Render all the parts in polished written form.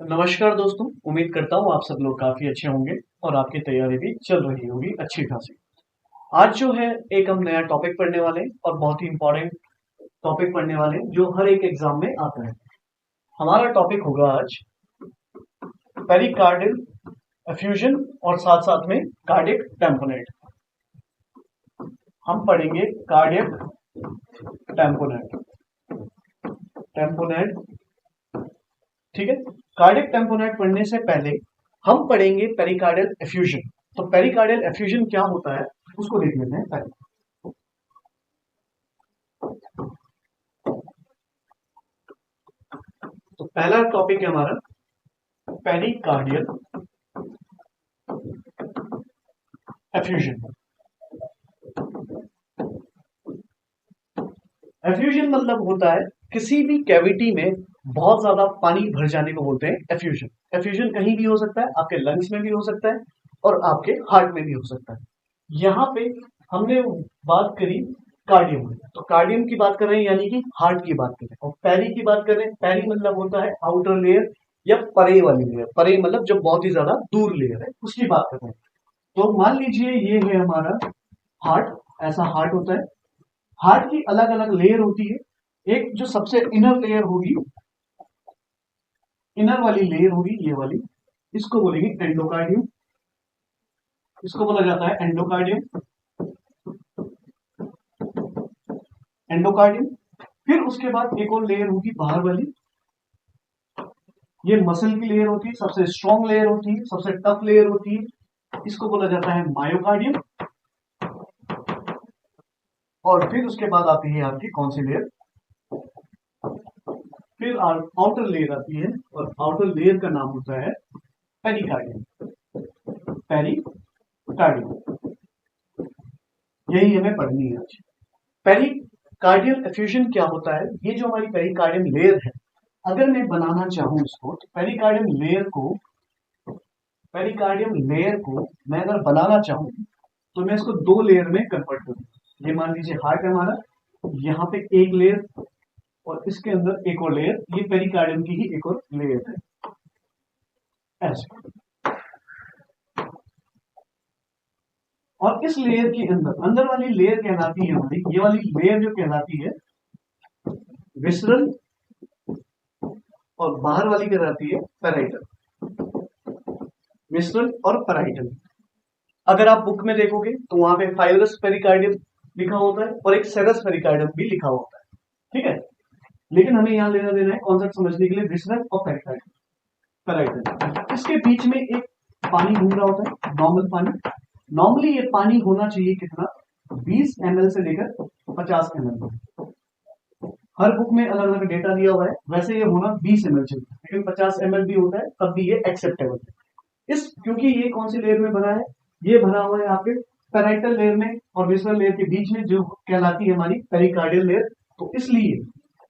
नमस्कार दोस्तों, उम्मीद करता हूँ आप सब लोग काफी अच्छे होंगे और आपकी तैयारी भी चल रही होगी अच्छी खासी। आज जो है एक हम नया टॉपिक पढ़ने वाले हैं और बहुत ही इंपॉर्टेंट टॉपिक पढ़ने वाले हैं जो हर एक एग्जाम में आता है। हमारा टॉपिक होगा आज पेरिकार्डियल एफ्यूजन और साथ साथ में कार्डियक टैम्पोनेट। हम पढ़ेंगे कार्डियक टैम्पोनेट टैम्पोनेट ठीक है। कार्डियक टेम्पोनेट पढ़ने से पहले हम पढ़ेंगे पेरिकार्डियल एफ्यूजन। तो पेरिकार्डियल एफ्यूजन क्या होता है उसको देख लेते हैं पहले। तो पहला टॉपिक है हमारा पेरिकार्डियल एफ्यूजन। एफ्यूजन मतलब होता है किसी भी कैविटी में बहुत ज्यादा पानी भर जाने को बोलते हैं एफ्यूजन। एफ्यूजन कहीं भी हो सकता है, आपके लंग्स में भी हो सकता है और आपके हार्ट में भी हो सकता है। यहाँ पे हमने बात करी कार्डियम, तो कार्डियम की बात कर रहे हैं यानी कि हार्ट की बात कर रहे हैं। और पेरी की बात कर रहे हैं, पेरी मतलब होता है आउटर लेयर या परे वाली लेयर। परे मतलब जो बहुत ही ज्यादा दूर लेयर है उसकी बात कर रहे हैं। तो मान लीजिए ये है हमारा हार्ट, ऐसा हार्ट होता है। हार्ट की अलग अलग लेयर होती है। एक जो सबसे इनर लेयर होगी, इनर वाली लेयर होगी ये वाली, इसको बोलेंगे एंडोकार्डियम। इसको बोला जाता है एंडोकार्डियम। एंडोकार्डियम। फिर उसके बाद एक और लेयर होगी बाहर वाली, ये मसल की लेयर होती है, सबसे स्ट्रॉन्ग लेयर होती है, सबसे टफ लेयर होती है। इसको बोला जाता है मायोकार्डियम। और फिर उसके बाद आती है आपकी कौन सी लेयर, फिर आउटर लेयर आती है और आउटर लेयर का नाम होता है पेरिकार्डियम। पेरिकार्डियम, यही हमें पढ़नी है आज। पेरिकार्डियल एफ्यूजन क्या होता है, ये जो हमारी पेरिकार्डियम लेयर है, अगर मैं बनाना चाहूं इसको, तो पेरिकार्डियम लेयर को मैं अगर बनाना चाहूं तो मैं इसको दो लेयर में कन्वर्ट करूंगा। ये मान लीजिए हार्ट है हमारा, यहाँ पे एक लेयर और इसके अंदर एक और लेयर, ये पेरिकार्डियम की ही एक और लेयर है ऐसे। और इस लेयर के अंदर, अंदर वाली लेयर कहलाती है हमारी, ये वाली लेयर जो कहलाती है विसरल, और बाहर वाली कहलाती है पैराइटल। विसरल और पैराइटल। अगर आप बुक में देखोगे तो वहां पे फाइब्रस पेरिकार्डियम लिखा होता है और एक सेरस पेरिकार्डियम भी लिखा होता है, ठीक है। लेकिन हमें यहां लेना देना है कॉन्सेप्ट समझने के लिए विसरल और पैराइटल। इसके बीच में एक पानी घूम रहा होता है, नॉर्मल पानी। नॉर्मली ये पानी होना चाहिए कितना, 20 ml से लेकर 50 ml। हर बुक में अलग अलग डेटा दिया हुआ है, वैसे ये होना 20 ml चाहिए, लेकिन 50 ml भी होता है तब भी ये एक्सेप्टेबल है। इस क्योंकि ये कौन सी लेयर में बना है, ये भरा हुआ है आपके पैराइटल लेयर में और विसरल लेयर के बीच में जो कहलाती है हमारी पेरिकार्डियल लेयर। तो इसलिए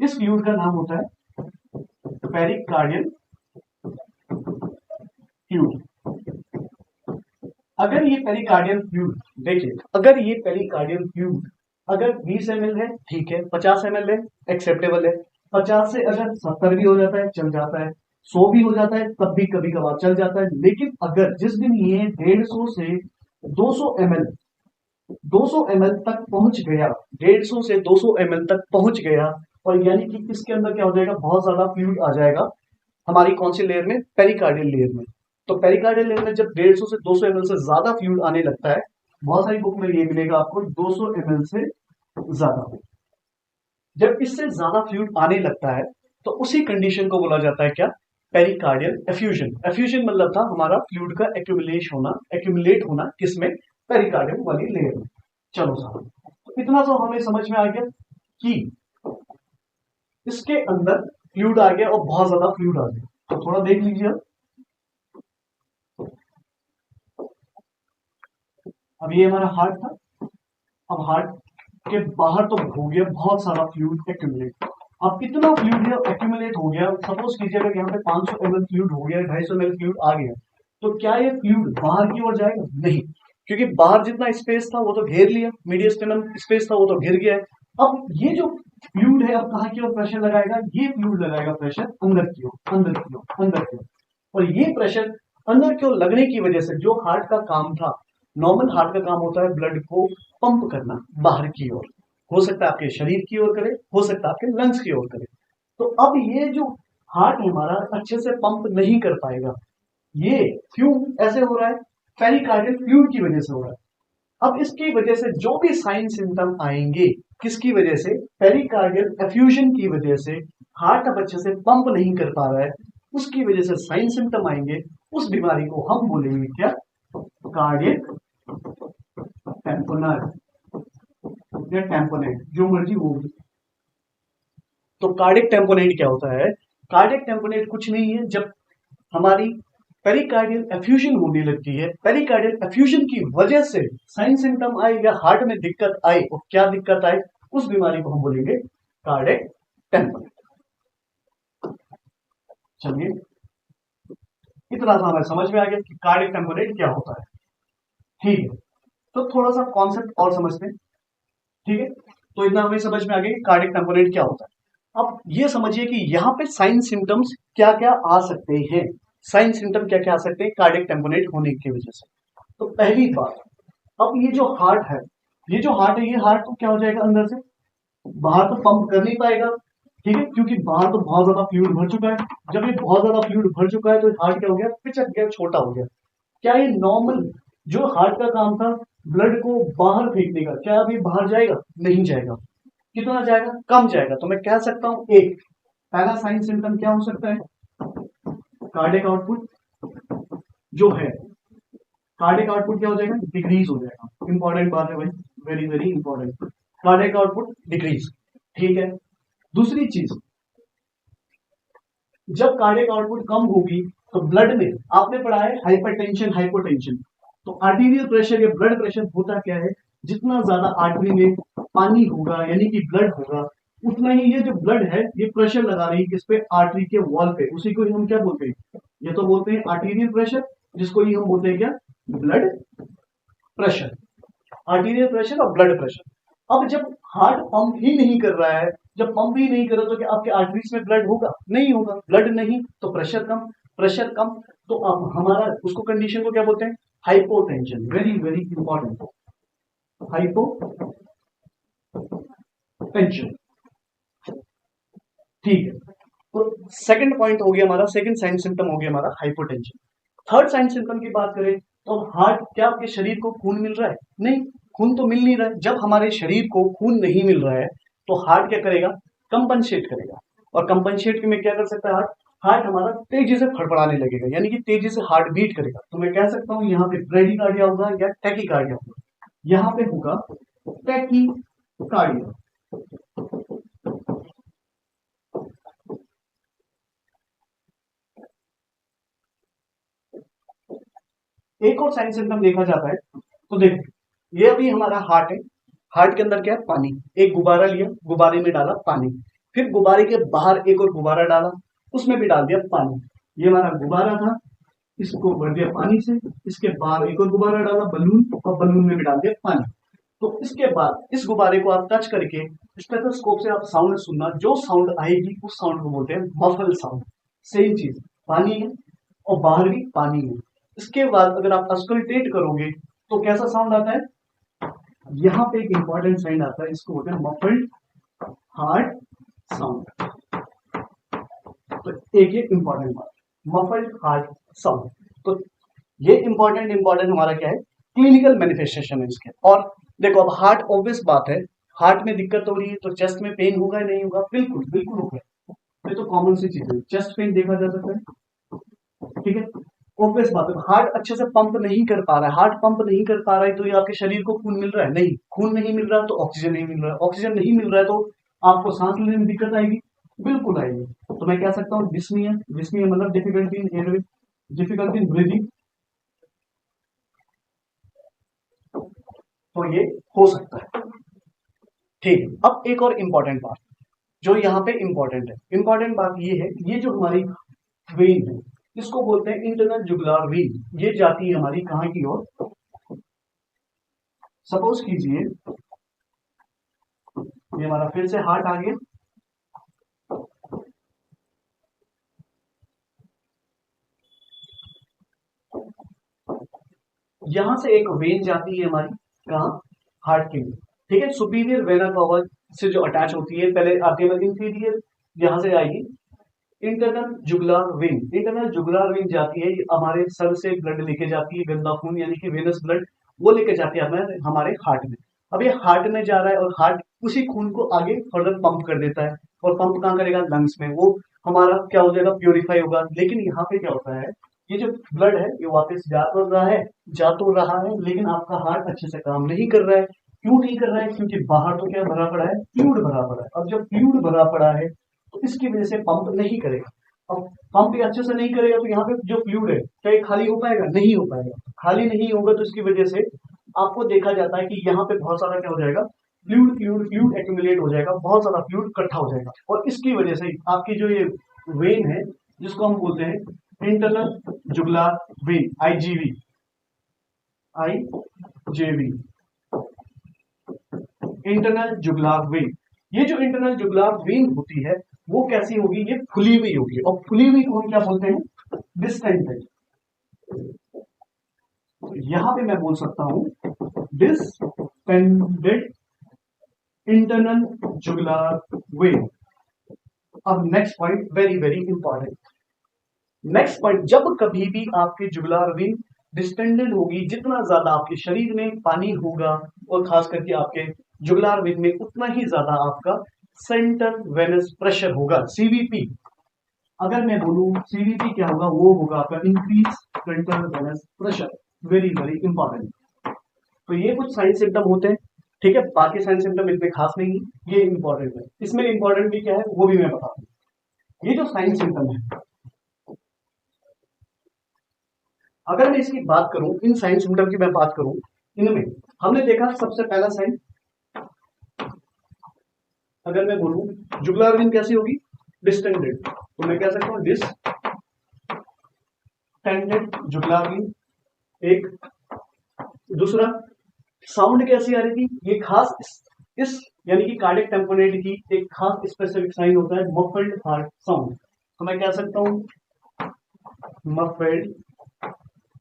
इस फ्लूइड का नाम होता है पेरिकार्डियल फ्लूइड। अगर ये पेरिकार्डियल फ्लूइड, देखिए अगर ये पेरिकार्डियल फ्लूइड अगर 20 ml है ठीक है, 50 ml है एक्सेप्टेबल है, 50 से अगर 70 भी हो जाता है चल जाता है, 100 भी हो जाता है तब भी कभी कभार चल जाता है। लेकिन अगर जिस दिन ये 150 से 200 ml 200 ml तक पहुंच गया, 150 से 200 ml तक पहुंच गया, और यानी कि इसके अंदर क्या हो जाएगा, बहुत ज्यादा फ्लूइड आ जाएगा हमारी कौन सी लेयर में, पेरिकार्डियल लेयर में। तो पेरिकार्डियल लेयर में जब 150 से 200 ml से ज्यादा फ्लूइड आने लगता है, बहुत सारी बुक में ये मिलेगा आपको 200 ml से ज्यादा, जब इससे ज्यादा फ्लूइड आने लगता है तो उसी कंडीशन को बोला जाता है क्या, पेरिकार्डियल एफ्यूजन। एफ्यूजन मतलब था हमारा फ्लूइड का एक्यूमुलेट होना किसमें, पेरिकार्डियम वाली लेयर में। चलो साहब, तो इतना तो हमें समझ में आ गया कि इसके अंदर फ्लूइड आ गया और बहुत ज्यादा फ्लूइड आ गया। तो थोड़ा देख लीजिए, अब ये हमारा हार्ट था। अब हार्ट के बाहर तो हो गया बहुत सारा फ्लूइड एक्यूमुलेट। अब कितना फ्लूइड एक्यूमुलेट हो गया, सपोज कीजिए अगर यहाँ पे 500 ml फ्लूइड हो गया, 250 ml फ्लूइड आ गया, तो क्या ये फ्लूइड बाहर की ओर जाएगा, नहीं, क्योंकि बाहर जितना स्पेस था वो तो घेर लिया, मीडियस्टेनम स्पेस था वो तो घिर गया है। अब ये जो फ्लूइड है अब कहाँ की ओर प्रेशर लगाएगा, ये फ्लूइड लगाएगा प्रेशर अंदर की ओर, अंदर की ओर, अंदर की ओर। और ये प्रेशर अंदर क्यों लगने की वजह से जो हार्ट का काम था, नॉर्मल हार्ट का काम होता है ब्लड को पंप करना बाहर की ओर, हो सकता है आपके शरीर की ओर करे, हो सकता है आपके लंग्स की ओर करे। तो अब ये जो हार्ट हमारा अच्छे से पंप नहीं कर पाएगा, ये क्यों ऐसे हो रहा है? पेरिकार्डियल फ्लूइड की वजह से हो रहा है। अब इसकी वजह से जो भी साइन सिम्टम आएंगे, किसकी वजह से? पेरिकार्डियल एफ्यूजन की वजह से। हार्ट अब अच्छे से पंप नहीं कर पा रहा है, उसकी वजह से साइन सिम्टम आएंगे। उस बीमारी को हम बोलेंगे क्या? कार्डियक टेम्पोनेट या टेम्पोनेट, जो मर्जी होगी। तो कार्डियक टेम्पोनेट क्या होता है? कार्डियक टेम्पोनेट कुछ नहीं है, जब हमारी पेरिकार्डियल एफ्यूजन होने लगती है, पेरिकार्डियल एफ्यूजन की वजह से साइन सिम्टम आए या हार्ट में दिक्कत आए, और क्या दिक्कत आए, उस बीमारी को हम बोलेंगे कार्डियक टेम्पोनेट। चलिए, इतना सा हमें समझ में आ गया कि कार्डियक टेम्पोनेट क्या होता है। ठीक है, तो थोड़ा सा कॉन्सेप्ट और समझते हैं। ठीक है, तो इतना हमें समझ में आ गया कि कार्डियक टेम्पोनेट क्या होता है। अब ये समझिए कि यहाँ पे साइन सिम्टम्स क्या क्या आ सकते हैं। साइन सिम्टम क्या क्या आ सकते हैं कार्डियक टेम्पोनेट होने की वजह से? तो पहली बात, अब ये जो हार्ट है, ये हार्ट तो क्या हो जाएगा, अंदर से बाहर तो पंप कर नहीं पाएगा। ठीक है, क्योंकि बाहर तो बहुत ज्यादा फ्लूइड भर चुका है। जब ये बहुत ज्यादा फ्लूइड भर चुका है तो हार्ट क्या हो गया, पिचक गया, छोटा हो गया। क्या ये नॉर्मल जो हार्ट का काम था ब्लड को बाहर फेंकने का, क्या अभी बाहर जाएगा? नहीं जाएगा। कितना जाएगा? कम जाएगा। तो मैं कह सकता हूं एक पहला साइन सिम्टम क्या हो सकता है? कार्डियक आउटपुट जो है, कार्डियक आउटपुट क्या हो जाएगा? डिक्रीज हो जाएगा। इंपॉर्टेंट बात है भाई, very very important. Cardiac output decrease. ठीक है, दूसरी चीज, जब कार्डियक आउटपुट कम होगी तो ब्लड में, आपने पढ़ा है हाइपरटेंशन हाइपोटेंशन, तो आर्टीरियल प्रेशर या ब्लड प्रेशर होता क्या है? जितना ज्यादा आर्टरी में पानी होगा यानी कि ब्लड होगा, उतना ही ये जो ब्लड है ये प्रेशर लगा रही है किस पे? आर्टरी के वॉल पे। उसी को ही हम क्या बोलते हैं? ये तो बोलते हैं आर्टीरियल प्रेशर, जिसको ही हम बोलते हैं क्या? Blood pressure. आर्टीरियल प्रेशर और ब्लड प्रेशर। अब जब हार्ट पंप ही नहीं कर रहा है, जब पंप ही नहीं कर रहा तो क्या आपके आर्टरीज में ब्लड होगा? नहीं होगा। ब्लड नहीं तो प्रेशर कम, प्रेशर कम तो अब हमारा उसको कंडीशन को क्या बोलते हैं? Hypotension. Very very important, hypotension. ठीक है, तो सेकंड पॉइंट हो गया हमारा, सेकंड साइन सिम्टम हो गया हमारा हाइपोटेंशन। थर्ड साइन सिम्टम की बात करें तो हार्ट, क्या आपके शरीर को खून मिल रहा है? नहीं, खून तो मिल नहीं रहा है। जब हमारे शरीर को खून नहीं मिल रहा है तो हार्ट क्या करेगा? कंपनसेट करेगा। और कंपनसेट में क्या कर सकता है हार्ट? हार्ट हमारा तेजी से फड़फड़ाने लगेगा, यानी कि तेजी से हार्ट बीट करेगा। तो मैं कह सकता हूं यहाँ पे ब्रेडिकार्डिया होगा या टैकीकार्डिया होगा। यहाँ पे होगा टैकीकार्डिया। एक और साइन सिम्टम देखा जाता है, तो देखो ये अभी हमारा हार्ट है, हार्ट के अंदर क्या है? पानी। एक गुब्बारा लिया, गुब्बारे में डाला पानी, फिर गुब्बारे के बाहर एक और गुब्बारा डाला, उसमें भी डाल दिया पानी। ये हमारा गुब्बारा था, इसको भर दिया पानी से, इसके बाहर एक और गुब्बारा डाला बलून, और बलून में भी डाल दिया पानी। तो इसके बाद इस गुब्बारे को आप टच करके स्टेथोस्कोप से आप साउंड सुनना, जो साउंड आएगी उस साउंड को बोलते हैं मफल साउंड। सेम चीज, पानी है और बाहर भी पानी है। इसके बाद अगर आप अस्कल्टेट करोगे तो कैसा साउंड आता है? यहाँ पे एक इंपॉर्टेंट साउंड आता है, इसको बोलते हैं मफल्ड हार्ट साउंड। तो एक ये इंपॉर्टेंट बात, मफल्ड हार्ट साउंड। तो ये इंपॉर्टेंट इंपॉर्टेंट हमारा क्या है? क्लिनिकल मैनिफेस्टेशन है इसके। और देखो अब हार्ट, ऑब्वियस बात है, हार्ट में दिक्कत हो रही है तो चेस्ट में पेन होगा या नहीं होगा? बिल्कुल बिल्कुल होगा। ये तो कॉमन सी चीज है, चेस्ट पेन देखा जा सकता है। ठीक है, ऑब्वियस बात है, हार्ट अच्छे से पंप नहीं कर पा रहा है, हार्ट पंप नहीं कर पा रहा है तो ये आपके शरीर को खून मिल रहा है? नहीं, खून नहीं मिल रहा तो ऑक्सीजन नहीं मिल रहा है, ऑक्सीजन नहीं मिल रहा है तो आपको सांस लेने में दिक्कत आएगी? बिल्कुल आएगी। तो मैं कह सकता हूँ डिस्निया, डिस्निया मतलब difficulty in airway, difficulty in breathing, तो ये हो सकता है। ठीक है, अब एक और इंपॉर्टेंट बात जो यहाँ पे इंपॉर्टेंट है, इंपॉर्टेंट बात ये है, ये जो हमारी वेन है इसको बोलते हैं इंटरनल जुगुलार वेन। ये जाती है हमारी कहाँ की ओर? सपोज कीजिए ये हमारा फिर से हार्ट आ गया, यहां से एक वेन जाती है हमारी कहाँ, हार्ट के लिए, ठीक है। सुपीरियर वेना कवा से जो अटैच होती है, पहले आती है इंफीरियर, यहां से आएगी इंटरनल जुगुलार वेन। इंटरनल जुगुलार वेन जाती है, हमारे सर से ब्लड लेके जाती है, गंदा खून यानी कि वेनस ब्लड, वो लेके जाती है हमारे हार्ट में। अब ये हार्ट में जा रहा है और हार्ट उसी खून को आगे फर्दर पंप कर देता है, और पंप कहाँ करेगा, लंग्स में, वो हमारा क्या हो जाएगा, प्योरीफाई होगा। लेकिन यहाँ पे क्या होता है, ये जो ब्लड है ये वापस जा तो रहा है, लेकिन आपका हार्ट अच्छे से काम नहीं कर रहा है। क्यों नहीं कर रहा है, क्योंकि बाहर तो क्या भरा पड़ा है, फ्लूइड भरा पड़ा है। अब जब फ्लूइड भरा पड़ा है तो इसकी वजह से पंप नहीं करेगा। अब पंप ये अच्छे से नहीं करेगा तो यहाँ पे जो फ्लूइड है क्या ये खाली हो पाएगा, नहीं हो पाएगा। खाली नहीं होगा तो इसकी वजह से आपको देखा जाता है कि यहाँ पे बहुत सारा क्या हो जाएगा, फ्लूइड एक्यूमुलेट हो जाएगा, बहुत सारा फ्लूइड इकट्ठा हो जाएगा, और इसकी वजह से आपकी जो ये वेन है जिसको हम बोलते हैं इंटरनल जुगुलार वेन, आईजीवी, इंटरनल जुगुलार वेन। ये जो इंटरनल जुगुलार वेन होती है वो कैसी होगी, ये फुली हुई होगी, और फुली हुई को हम क्या बोलते हैं, डिस्टेंडेड। तो यहां पे मैं बोल सकता हूं डिस्टेंडेड इंटरनल जुगुलार वेन। अब next point very very important. Next point, जब कभी भी आपकी जुगुलार वेन डिस्टेंडेड होगी, जितना ज्यादा आपके शरीर में पानी होगा और खास करके आपके जुगुलार वेन में, उतना ही ज्यादा आपका सेंट्रल वेनस प्रेशर होगा, सीवीपी। अगर मैं बोलूं सीवीपी क्या होगा, वो होगा आपका increase central venous pressure. Very very important. तो ये कुछ साइन सिम्टम होते हैं, ठीक है, बाकी साइन सिम्टम इतने खास नहीं है, ये इंपॉर्टेंट है। इसमें इंपॉर्टेंट भी क्या है वो भी मैं बताऊं। ये जो साइन सिम्टम है, अगर मैं इसकी बात करूं, इन साइन सिम्टम की मैं बात करूं, इनमें हमने देखा सबसे पहला साइन, अगर मैं बोलूं जुगुलार वेन कैसी होगी, डिस्टेंडेड, तो मैं कह सकता हूं डिस्टेंडेड जुगुलार वेन। एक दूसरा, साउंड कैसी आ रही थी, ये खास इस यानी कि कार्डियक टेम्पोनेट की एक खास स्पेसिफिक साइन होता है मफल्ड हार्ट साउंड। तो मैं कह सकता हूं मफल्ड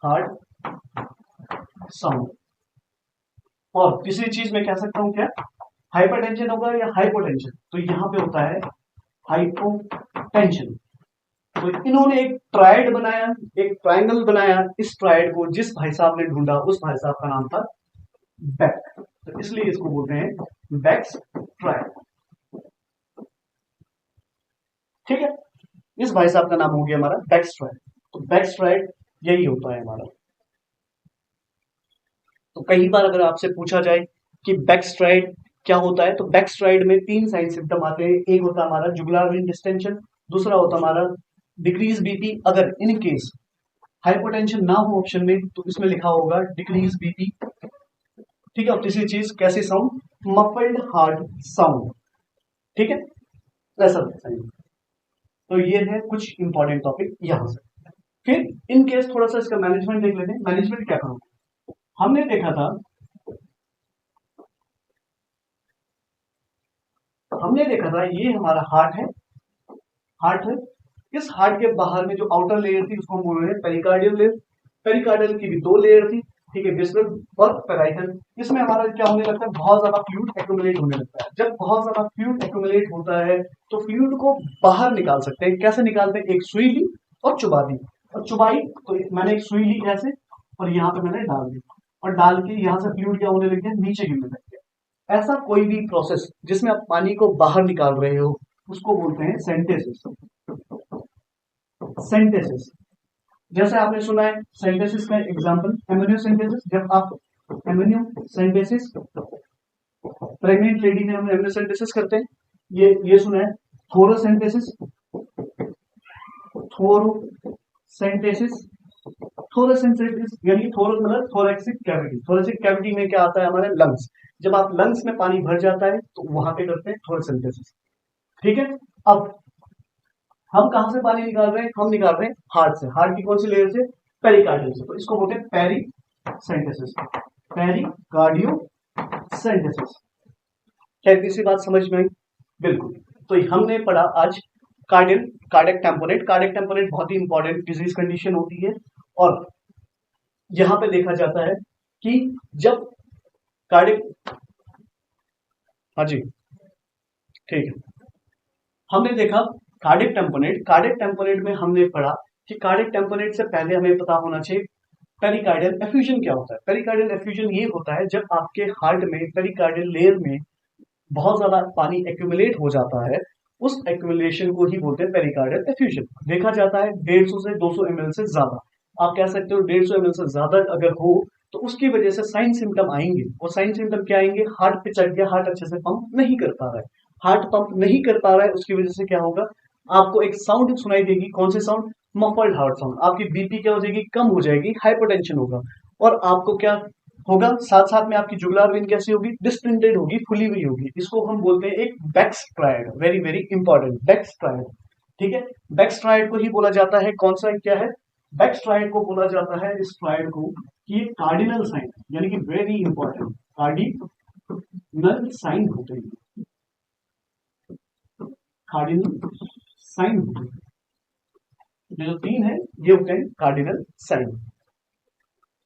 हार्ट साउंड। और तीसरी चीज मैं कह सकता हूं क्या, हाइपरटेंशन होगा या हाइपोटेंशन, तो यहां पे होता है हाइपोटेंशन। तो इन्होंने एक ट्रायड बनाया, एक ट्रायंगल बनाया, इस ट्रायड को जिस भाई साहब ने ढूंढा उस भाई साहब का नाम था बेक, तो इसलिए इसको बोलते हैं बेक्स ट्रायड, ठीक है। इस भाई साहब का नाम हो गया हमारा बेक्स ट्रायड। तो बेक्स ट्रायड यही होता है हमारा। तो कई बार अगर आपसे पूछा जाए कि बेक्स ट्रायड क्या होता है, तो बेक्स ट्रायड में 3 साइन सिम्टम आते हैं। एक होता है हमारा जुगुलार वेन डिस्टेंशन, दूसरा होता है हमारा डिक्रीज बीपी, अगर इन केस हाइपोटेंशन ना हो ऑप्शन में तो इसमें लिखा होगा डिक्रीज बीपी, ठीक है। और तीसरी चीज कैसी साउंड, मफल्ड हार्ट साउंड, ठीक है, ऐसा। तो ये है कुछ इंपॉर्टेंट टॉपिक यहां से। फिर इन केस थोड़ा सा इसका मैनेजमेंट देख लेते हैं। मैनेजमेंट क्या करो, हमने देखा था, ये हमारा हार्ट है, इस हार्ट के बाहर में जो आउटर लेयर थी उसको हम बोल रहे हैं पेरिकार्डियल लेयर। पेरिकार्डियल की भी 2 लेयर थी, ठीक है, विस्रल और पेराइटल। इसमें हमारा क्या होने लगता है, बहुत ज्यादा फ्लूइड एक्यूमुलेट होने लगता है। जब बहुत ज्यादा फ्लूइड एक्यूमुलेट होता है तो फ्लूइड को बाहर निकाल सकते हैं। कैसे निकालते हैं, एक सुई ली और चुबा दी, और चुबाई तो मैंने एक सुई ली ऐसे, और यहाँ पे मैंने डाल दी, और डाल के यहाँ से फ्लूइड क्या होने लग गया, नीचे गिरने लग गया। ऐसा कोई भी प्रोसेस जिसमें आप पानी को बाहर निकाल रहे हो उसको बोलते हैं सेंटेसिस। सेंटेसिस, जैसे आपने सुना है सेंटेसिस का एग्जांपल एमनियोसेंटेसिस। जब आप एमनियोसेंटेसिस, प्रेग्नेंट लेडी में हम एमनियोसेंटेसिस करते हैं, ये सुना है। थोरोसेंटेसिस, थोरोसेंटेसिस, थोरोसेंटेसिस यानी थोरस मतलब थोरेक्सिक कैविटी। थोरेक्सिक कैविटी में क्या आता है, हमारे लंग्स। जब आप लंग्स में पानी भर जाता है तो वहां पे करते हैं थोरोसेंटेसिस, ठीक है। अब हम कहां से पानी निकाल रहे हैं, हम निकाल रहे हैं हार्ट से। हार्ट की कौन सी लेयर से, पेरिकार्डियल से, तो इसको बोलते हैं पेरिसेंटेसिस, पेरिकार्डियोसेंटेसिस। क्या तीसरी बात समझ में आई, बिल्कुल। तो हमने पढ़ा आज कार्डियक टेम्पोनेट। कार्डियक टेम्पोनेट बहुत ही इंपॉर्टेंट डिजीज कंडीशन होती है, और यहां पे देखा जाता है कि जब कार्डिक, हाँ जी ठीक है, हमने देखा कार्डिक टेम्पोनेट में हमने पढ़ा कि कार्डिक टेम्पोनेट से पहले हमें पता होना चाहिए पेरिकार्डियल एफ्यूजन क्या होता है। पेरिकार्डियल एफ्यूजन ये होता है जब आपके हार्ट में पेरिकार्डियल लेयर में बहुत ज्यादा पानी एक्यूमुलेट हो जाता है, उस एक्यूमुलेशन को ही बोलते हैं पेरिकार्डियल एफ्यूजन। देखा जाता है 150 से 200 ml से ज्यादा, आप कह सकते हो 150 ml से ज्यादा अगर हो तो उसकी वजह से साइन सिम्टम आएंगे। और साइन सिम्टम क्या आएंगे? हार्ट पे चढ़ गया, हार्ट अच्छे से पंप नहीं कर पा रहा है, हार्ट पंप नहीं कर पा रहा है, उसकी वजह से क्या होगा? आपको एक साउंड सुनाई देगी, कौन से साउंड? Muffled heart sound. आपकी बीपी क्या हो जाएगी? कम हो जाएगी, हाइपरटेंशन होगा। और आपको क्या होगा? साथ साथ में आपकी जुगुलार वेन कैसी होगी? डिस्टेंडेड होगी, फुली हुई होगी। इसको हम बोलते हैं एक बैकस्ट्राइड, वेरी वेरी इंपॉर्टेंट, बैकस्ट्राइड। ठीक है, बैकस्ट्राइड को ही बोला जाता है, कौन सा क्या है? बैकस्ट्राइड को बोला जाता है इस स्ट्राइड को कि ये कार्डिनल साइन है, यानी कि वेरी इंपॉर्टेंट कार्डिनल साइन होते हैं, कार्डिनल साइन होते हैं। ये जो तीन है ये होते हैं कार्डिनल साइन।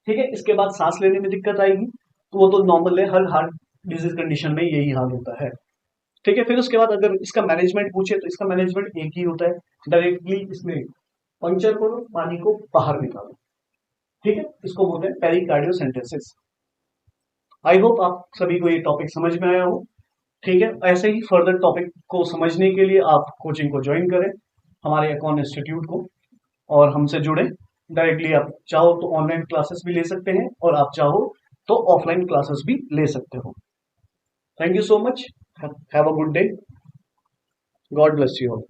ठीक है, इसके बाद सांस लेने में दिक्कत आएगी तो वो तो नॉर्मल है, हर हार्ट डिजीज कंडीशन में यही हाल होता है। ठीक है, फिर उसके बाद अगर इसका मैनेजमेंट पूछे तो इसका मैनेजमेंट एक ही होता है, डायरेक्टली इसमें पंक्चर करो, पानी को बाहर निकालो। ठीक है, इसको बोलते हैं पेरिकार्डियोसेंटेसिस। आई होप आप सभी को ये टॉपिक समझ में आया हो। ठीक है, ऐसे ही फर्दर टॉपिक को समझने के लिए आप कोचिंग को ज्वाइन करें, हमारे अकॉन इंस्टीट्यूट को, और हमसे जुड़े। डायरेक्टली आप चाहो तो ऑनलाइन क्लासेस भी ले सकते हैं और आप चाहो तो ऑफलाइन क्लासेस भी ले सकते हो। Thank you so much, have a good day, God bless you all.